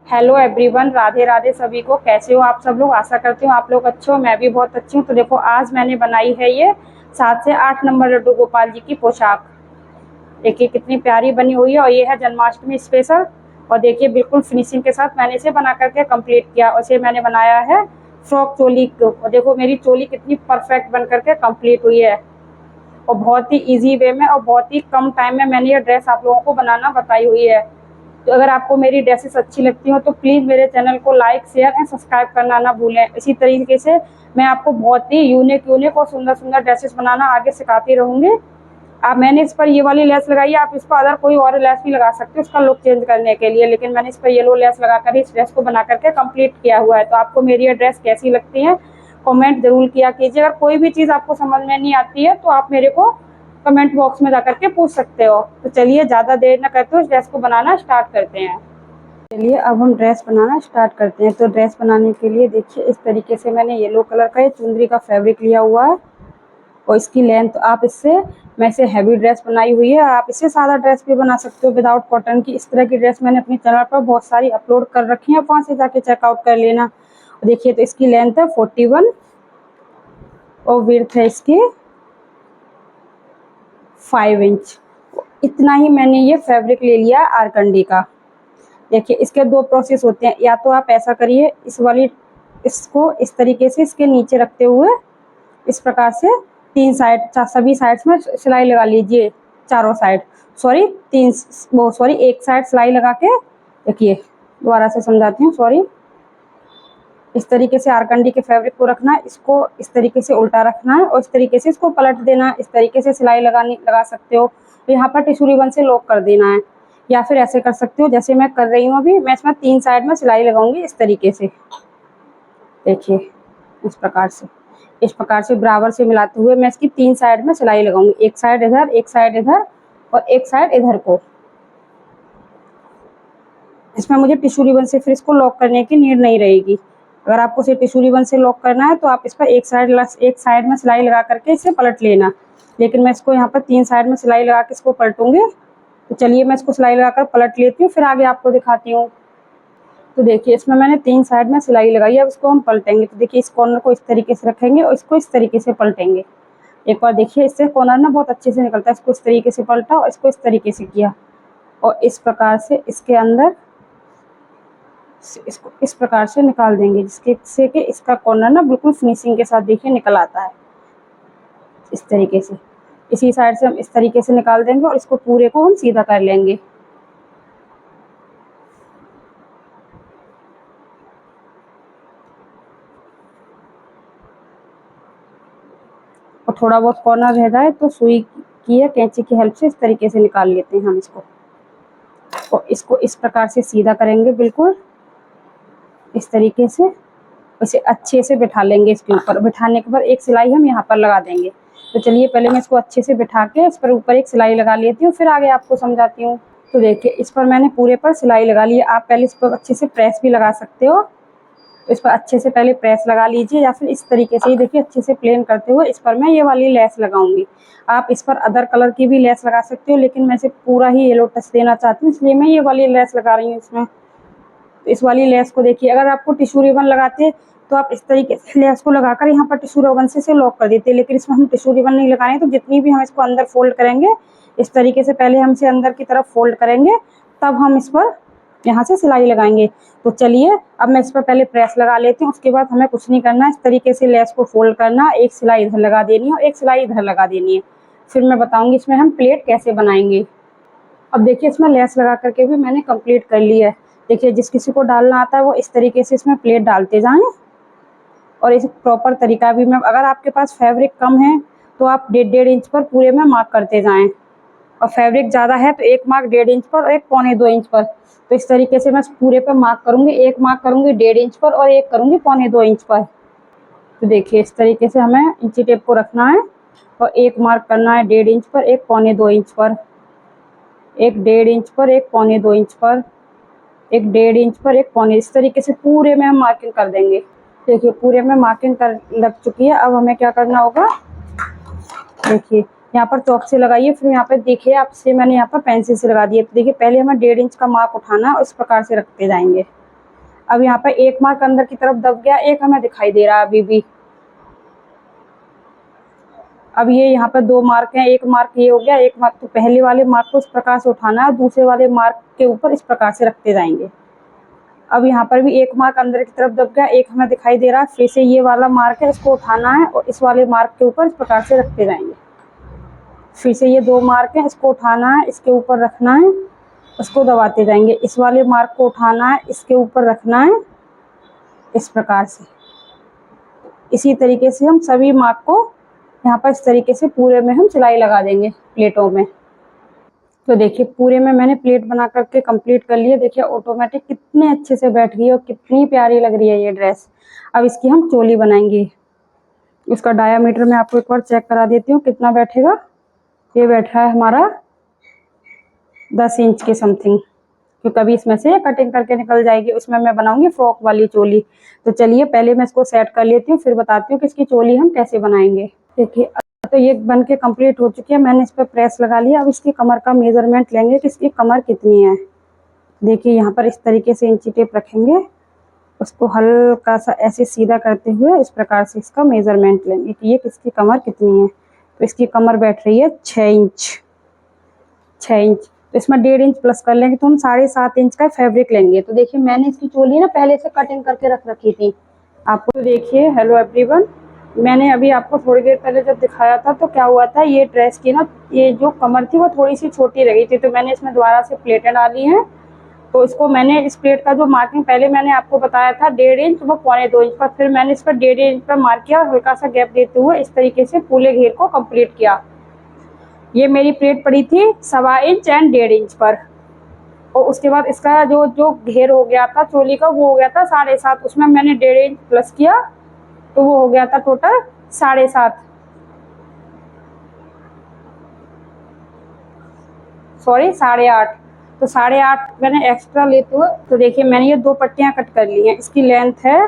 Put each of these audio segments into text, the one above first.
Hello everyone, Radhe Radhe सभी को। कैसे हो आप सब लोग? आशा करती हूँ आप लोग अच्छे हो। मैं भी बहुत अच्छी हूँ। तो देखो, आज मैंने बनाई है ये 7 से 8 नंबर लड्डू गोपाल जी की पोशाक। देखिए कितनी प्यारी बनी हुई है और ये है जन्माष्टमी स्पेशल। और देखिए बिल्कुल फिनिशिंग के साथ मैंने इसे बना करके कंप्लीट किया। और इसे मैंने बनाया है फ्रॉक चोली को। और देखो मेरी चोली कितनी परफेक्ट बन करके कंप्लीट हुई है। और बहुत ही इजी वे में और बहुत ही कम टाइम में मैंने ये ड्रेस आप लोगों को बनाना बताई हुई है। तो अगर आपको मेरी ड्रेसेस अच्छी लगती हो तो प्लीज़ मेरे चैनल को लाइक, शेयर एंड सब्सक्राइब करना ना भूलें। इसी तरीके से मैं आपको बहुत ही यूनिक और सुंदर सुंदर ड्रेसेस बनाना आगे सिखाती रहूँगी। आप मैंने इस पर ये वाली लेस लगाई है, आप इस पर अदर कोई और लेस भी लगा सकते हो उसका लुक चेंज करने के लिए, लेकिन मैंने इस पर येलो लेस लगा कर इस ड्रेस को बना करके कंप्लीट किया हुआ है। तो आपको मेरी ये ड्रेस कैसी लगती है कमेंट जरूर किया कीजिए। अगर कोई भी चीज़ आपको समझ में नहीं आती है तो आप मेरे को कमेंट बॉक्स में जा करके पूछ सकते हो। तो चलिए ज़्यादा देर न करते हुए इस ड्रेस को बनाना स्टार्ट करते हैं। चलिए अब हम ड्रेस बनाना स्टार्ट करते हैं। तो ड्रेस बनाने के लिए देखिए इस तरीके से मैंने येलो कलर का ये चुंदरी का फैब्रिक लिया हुआ है। और इसकी लेंथ आप इससे, मैं इसे हैवी ड्रेस बनाई हुई है, आप इससे सादा ड्रेस भी बना सकते हो विदाउट कॉटन की। इस तरह की ड्रेस मैंने अपने चैनल पर बहुत सारी अपलोड कर रखी है, वहाँ से जाके चेकआउट कर लेना। देखिए तो इसकी लेंथ है 41 और विड्थ है इसकी 5 इंच। इतना ही मैंने ये फैब्रिक ले लिया आरकंडी का। देखिए इसके दो प्रोसेस होते हैं। या तो आप ऐसा करिए, इसको इस तरीके से इसके नीचे रखते हुए इस प्रकार से 3 साइड, सभी साइड्स में सिलाई लगा लीजिए। चारों साइड, एक साइड सिलाई लगा के, देखिए दोबारा से समझाती हूँ, इस तरीके से आरकंडी के फैब्रिक को रखना है, इसको इस तरीके से उल्टा रखना है और इस तरीके से इसको पलट देना है। इस तरीके से सिलाई लगा सकते हो। तो यहाँ पर टिश्यू रिबन से लॉक कर देना है, या फिर ऐसे कर सकते हो जैसे मैं कर रही हूँ अभी। मैं इसमें 3 साइड में सिलाई लगाऊंगी इस तरीके से। देखिए इस प्रकार से बराबर से मिलाते हुए मैं इसकी 3 साइड में सिलाई लगाऊंगी। एक साइड इधर, एक साइड इधर और एक साइड इधर को। इसमें मुझे टिश्यू रिबन से फिर इसको लॉक करने की नीड नहीं रहेगी। अगर आपको इसे टिश्यू रिबन से लॉक करना है तो आप इस पर एक साइड में सिलाई लगा करके इसे पलट लेना। लेकिन मैं इसको यहाँ पर 3 साइड में सिलाई लगा के इसको पलटूंगी। तो चलिए मैं इसको सिलाई लगाकर पलट लेती हूँ, फिर आगे आपको दिखाती हूँ। तो देखिए इसमें मैंने 3 साइड में सिलाई लगाई है। अब इसको हम पलटेंगे। तो देखिए इस कॉर्नर को इस तरीके से रखेंगे और इसको इस तरीके से पलटेंगे। एक बार देखिए, इससे कॉर्नर ना बहुत अच्छे से निकलता है। इसको इस तरीके से पलटा और इसको इस तरीके से किया और इस प्रकार से इसके अंदर इसको इस प्रकार से निकाल देंगे, जिसके से कि इसका कॉर्नर ना बिल्कुल फिनिशिंग के साथ देखिए निकल आता है इस तरीके से। इसी साइड से हम इस तरीके से निकाल देंगे और इसको पूरे को हम सीधा कर लेंगे। और थोड़ा बहुत कॉर्नर रह जाए तो सुई की या कैंची की हेल्प से इस तरीके से निकाल लेते हैं हम इसको। और इसको इस प्रकार से सीधा करेंगे बिल्कुल इस तरीके से। इसे अच्छे से बिठा लेंगे इसके ऊपर। बिठाने के बाद एक सिलाई हम यहाँ पर लगा देंगे। तो चलिए पहले मैं इसको अच्छे से बिठा के इस पर ऊपर एक सिलाई लगा लेती हूँ, फिर आगे आपको समझाती हूँ। तो देखिए इस पर मैंने पूरे पर सिलाई लगा ली है। आप पहले इस पर अच्छे से प्रेस भी लगा सकते हो। तो इस पर अच्छे से पहले प्रेस लगा लीजिए, या फिर इस तरीके से ही देखिए अच्छे से प्लेन करते हुए इस पर मैं ये वाली लेस लगाऊंगी। आप इस पर अदर कलर की भी लेस लगा सकते हो, लेकिन मैं इसे पूरा ही येलो टच देना चाहती हूँ, इसलिए मैं ये वाली लेस लगा रही हूँ इसमें। तो इस वाली लेस को देखिए, अगर आपको टिश्यू रिबन लगाते तो आप इस तरीके से लेस को लगाकर यहाँ पर टिश्यू रिबन से लॉक कर देते, लेकिन इसमें हम टिश्यू रिबन नहीं लगाएंगे। तो जितनी भी हम इसको अंदर फोल्ड करेंगे इस तरीके से, पहले हम इसे अंदर की तरफ फोल्ड करेंगे, तब हम इस पर यहाँ से सिलाई लगाएंगे। तो चलिए अब मैं इस पर पहले प्रेस लगा लेती हूँ। उसके बाद हमें कुछ नहीं करना, इस तरीके से लेस को फोल्ड करना, एक सिलाई इधर लगा देनी है और एक सिलाई इधर लगा देनी है। फिर मैं बताऊंगी इसमें हम प्लेट कैसे बनाएंगे। अब देखिए इसमें लेस लगा करके भी मैंने कंप्लीट कर लिया है। देखिए जिस किसी को डालना आता है वो इस तरीके से इसमें प्लेट डालते जाएं। और इस प्रॉपर तरीका भी मैं, अगर आपके पास फैब्रिक कम है तो आप 1.5 इंच पर पूरे में मार्क करते जाएं, और फैब्रिक ज़्यादा है तो एक मार्क 1.5 इंच पर और एक 1.25 इंच पर। तो इस तरीके से मैं पूरे पर मार्क करूँगी। एक मार्क करूँगी 1.5 इंच पर और एक करूँगी 1.25 इंच पर। तो देखिए इस तरीके से हमें इंची टेप को रखना है और एक मार्क करना है 1.5 इंच पर, एक 1.25 इंच पर, एक 1.5 इंच पर, एक 1.25 इंच पर, एक 1.5 इंच पर, एक 1.25। इस तरीके से पूरे में हम मार्किंग कर देंगे। देखिए पूरे में मार्किंग कर लग चुकी है। अब हमें क्या करना होगा, देखिए यहाँ पर चौक से लगाइए, फिर यहाँ पर देखिए आपसे मैंने यहाँ पर पेंसिल से लगा दिया। तो देखिए पहले हमें 1.5 इंच का मार्क उठाना है और इस प्रकार से रखते जाएंगे। अब यहाँ पर एक मार्क अंदर की तरफ दब गया, एक हमें दिखाई दे रहा है अभी भी। अब ये यहाँ पर 2 मार्क हैं, एक मार्क ये हो गया, एक मार्क। तो पहले वाले मार्क को इस प्रकार से उठाना है, दूसरे वाले मार्क के ऊपर इस प्रकार से रखते जाएंगे। अब यहाँ पर भी एक मार्क अंदर की तरफ दब गया, एक हमें दिखाई दे रहा है। फिर से ये वाला मार्क है, इसको उठाना है और इस वाले मार्क के ऊपर इस प्रकार से रखते जाएंगे। फिर से ये 2 मार्क हैं, इसको उठाना है, इसके ऊपर रखना है, उसको दबाते जाएंगे। इस वाले मार्क को उठाना है, इसके ऊपर रखना है, इस प्रकार से। इसी तरीके से हम सभी मार्क को यहाँ पर इस तरीके से पूरे में हम सिलाई लगा देंगे प्लेटों में। तो देखिए पूरे में मैंने प्लेट बना करके कंप्लीट कर लिया। देखिए ऑटोमेटिक कितने अच्छे से बैठ गई और कितनी प्यारी लग रही है ये ड्रेस। अब इसकी हम चोली बनाएंगे। इसका डायामीटर मैं आपको एक बार चेक करा देती हूँ कितना बैठेगा। ये बैठ रहा है हमारा 10 इंच के समथिंग, क्योंकि अभी इसमें से कटिंग करके निकल जाएगी। उसमें मैं बनाऊंगी फ्रॉक वाली चोली। तो चलिए पहले मैं इसको सेट कर लेती हूँ, फिर बताती हूँ कि इसकी चोली हम कैसे बनाएंगे। देखिए तो ये बन के कंप्लीट हो चुकी है, मैंने इस पर प्रेस लगा लिया। अब इसकी कमर का मेजरमेंट लेंगे कि इसकी कमर कितनी है। देखिए यहाँ पर इस तरीके से इंची टेप रखेंगे, उसको हल्का सा ऐसे सीधा करते हुए इस प्रकार से इसका मेजरमेंट लेंगे कि ये किसकी कमर कितनी है। तो इसकी कमर बैठ रही है 6 इंच। 6 इंच तो इसमें 1.5 इंच प्लस कर लेंगे, तो हम 7.5 इंच का फैब्रिक लेंगे। तो देखिए मैंने इसकी चोली ना पहले से कटिंग करके रख रखी थी आपको। तो देखिए हेलो एवरीवन, मैंने अभी आपको थोड़ी देर पहले जब दिखाया था तो क्या हुआ था, ये ड्रेस की ना ये जो कमर थी वो थोड़ी सी छोटी रह गई थी। तो मैंने इसमें दोबारा से प्लेटें डाली हैं। तो इसको मैंने इस प्लेट का जो मार्किंग पहले मैंने आपको बताया था 1.5 इंच, वो 1.25 इंच पर, फिर मैंने इस पर 1.5 इंच पर मार्क किया और हल्का सा गैप देते हुए इस तरीके से पूरे घेर को कंप्लीट किया। ये मेरी प्लेट पड़ी थी 1.25 इंच एंड 1.5 इंच पर। और उसके बाद इसका जो जो घेर हो गया था चोली का वो हो गया था 7.5, उसमें मैंने 1.5 इंच प्लस किया तो वो हो गया था टोटल 7.5, सॉरी 8.5। तो 8.5 मैंने एक्स्ट्रा लेते हुए, तो देखिए मैंने ये 2 पट्टियां कट कर ली हैं। इसकी लेंथ है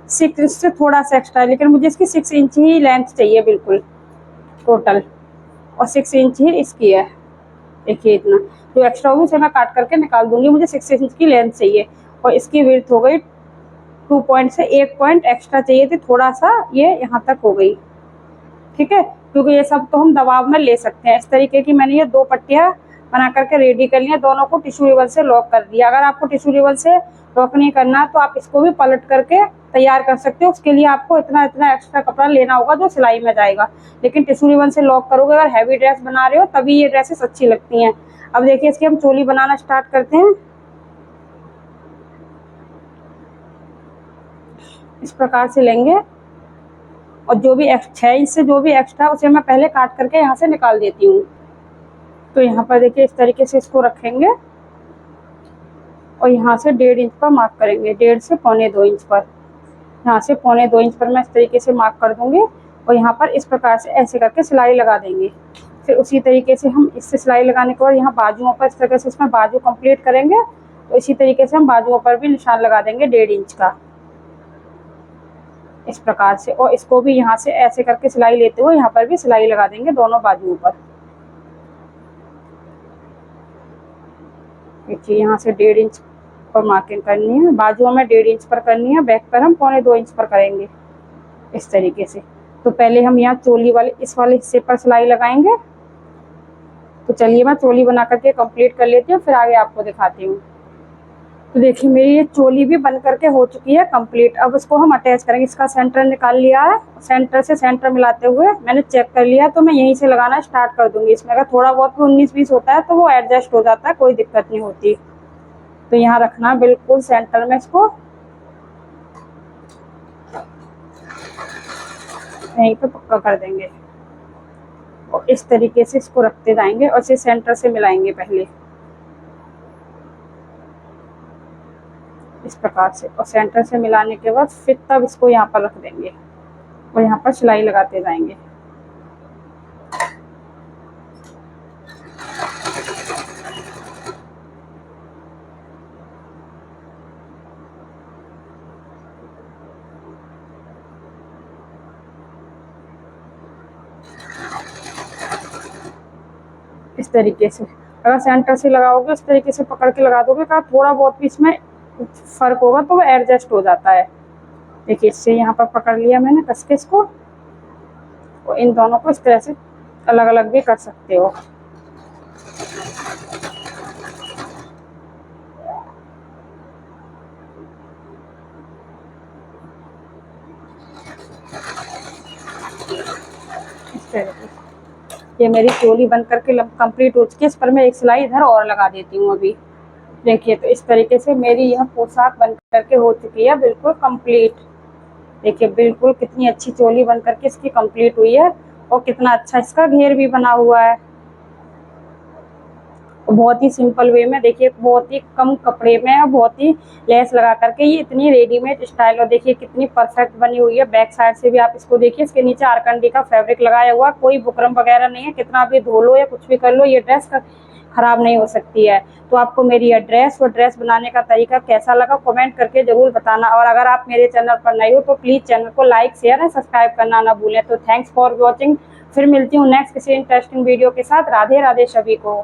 6 इंच से थोड़ा सा एक्स्ट्रा, लेकिन मुझे इसकी 6 इंच ही लेंथ चाहिए बिल्कुल टोटल, और 6 इंच ही इसकी है। देखिए इतना जो एक्स्ट्रा होगी उसे मैं काट करके निकाल दूंगी। मुझे 6 इंच की लेंथ चाहिए और इसकी विड्थ हो गई 2 पॉइंट से 1 पॉइंट एक्स्ट्रा चाहिए थी, थोड़ा सा ये यहाँ तक हो गई। ठीक है, क्योंकि ये सब तो हम दबाव में ले सकते हैं। इस तरीके की मैंने ये 2 पट्टियाँ बना करके रेडी कर लिया, दोनों को टिश्यू रिबन से लॉक कर दिया। अगर आपको टिश्यू रिबन से लॉक नहीं करना तो आप इसको भी पलट करके तैयार कर सकते हो। उसके लिए आपको इतना इतना एक्स्ट्रा कपड़ा लेना होगा जो सिलाई में जाएगा, लेकिन टिश्यू रिबन से लॉक करोगे अगर हैवी ड्रेस बना रहे हो तभी ये ड्रेसेस अच्छी लगती हैं। अब देखिए इसकी हम चोली बनाना स्टार्ट करते हैं। इस प्रकार से लेंगे और जो भी 6 इंच से जो भी एक्स्ट्रा उसे मैं पहले काट करके यहाँ से निकाल देती हूँ। तो यहाँ पर देखिए इस तरीके से इसको रखेंगे और यहाँ से 1.5 इंच पर मार्क करेंगे, 1.5 से 1.25 इंच पर। यहाँ से 1.25 इंच पर मैं इस तरीके से मार्क कर दूंगी और यहाँ पर इस प्रकार से ऐसे करके सिलाई लगा देंगे। फिर उसी तरीके से हम इससे सिलाई लगाने के बाद यहाँ बाजुओं पर इस तरीके से इसमें बाजू कंप्लीट करेंगे। तो इसी तरीके से हम बाजुओं पर भी निशान लगा देंगे 1.5 इंच का, इस प्रकार से। और इसको भी यहाँ से ऐसे करके सिलाई लेते हुए यहाँ पर भी सिलाई लगा देंगे दोनों बाजुओं पर। देखिए यहाँ से 1.5 इंच पर मार्किंग करनी है, बाजुओं में 1.5 इंच पर करनी है, बैक पर हम 1.25 इंच पर करेंगे इस तरीके से। तो पहले हम यहाँ चोली वाले इस वाले हिस्से पर सिलाई लगाएंगे। तो चलिए मैं चोली बना करके कंप्लीट कर लेती हूँ, फिर आगे आपको दिखाती हूँ। तो देखिए मेरी ये चोली भी बन करके हो चुकी है कंप्लीट। अब इसको हम अटैच करेंगे। इसका सेंटर निकाल लिया है, सेंटर से सेंटर मिलाते हुए मैंने चेक कर लिया, तो मैं यहीं से लगाना स्टार्ट कर दूंगी। इसमें अगर थोड़ा बहुत भी 19-20 होता है तो वो एडजस्ट हो जाता है, कोई दिक्कत नहीं होती। तो यहाँ रखना बिल्कुल सेंटर में, इसको यहीं पे पक्का कर देंगे और इस तरीके से इसको रखते जाएंगे और इसे सेंटर से मिलाएंगे पहले इस प्रकार से। और सेंटर से मिलाने के बाद फिर तब इसको यहाँ पर रख देंगे और यहाँ पर सिलाई लगाते जाएंगे। इस तरीके से अगर सेंटर से लगाओगे इस तरीके से पकड़ के लगा दोगे, का थोड़ा बहुत भी इसमें फर्क होगा तो वो एडजस्ट हो जाता है। देखिए इससे यहाँ पर पकड़ लिया मैंने कस के इसको, और इन दोनों को इस तरह से अलग अलग भी कर सकते हो। इस तरह से ये मेरी चोली बन करके कंप्लीट हो चुकी है। इस पर मैं एक सिलाई इधर और लगा देती हूँ अभी। देखिए तो इस तरीके से मेरी यह पोशाक बन करके हो चुकी है बिल्कुल कंप्लीट। देखिए बिल्कुल कितनी अच्छी चोली बन करके इसकी कंप्लीट हुई है, और कितना अच्छा इसका घेर भी बना हुआ है। बहुत ही सिंपल वे में, देखिए बहुत ही कम कपड़े में और बहुत ही लेस लगा करके ये इतनी रेडीमेड स्टाइल, और देखिए कितनी परफेक्ट बनी हुई है। बैक साइड से भी आप इसको देखिए, इसके नीचे आरकंडी का फैब्रिक लगाया हुआ, कोई बुकरम वगैरह नहीं है। कितना भी धो लो या कुछ भी कर लो, ये ड्रेस खराब नहीं हो सकती है। तो आपको मेरी यह ड्रेस बनाने का तरीका कैसा लगा कमेंट करके जरूर बताना। और अगर आप मेरे चैनल पर नए हो तो प्लीज चैनल को लाइक शेयर एंड सब्सक्राइब करना ना भूलें। तो थैंक्स फॉर वॉचिंग। फिर मिलती हूँ नेक्स्ट किसी इंटरेस्टिंग वीडियो के साथ। राधे राधे सभी को।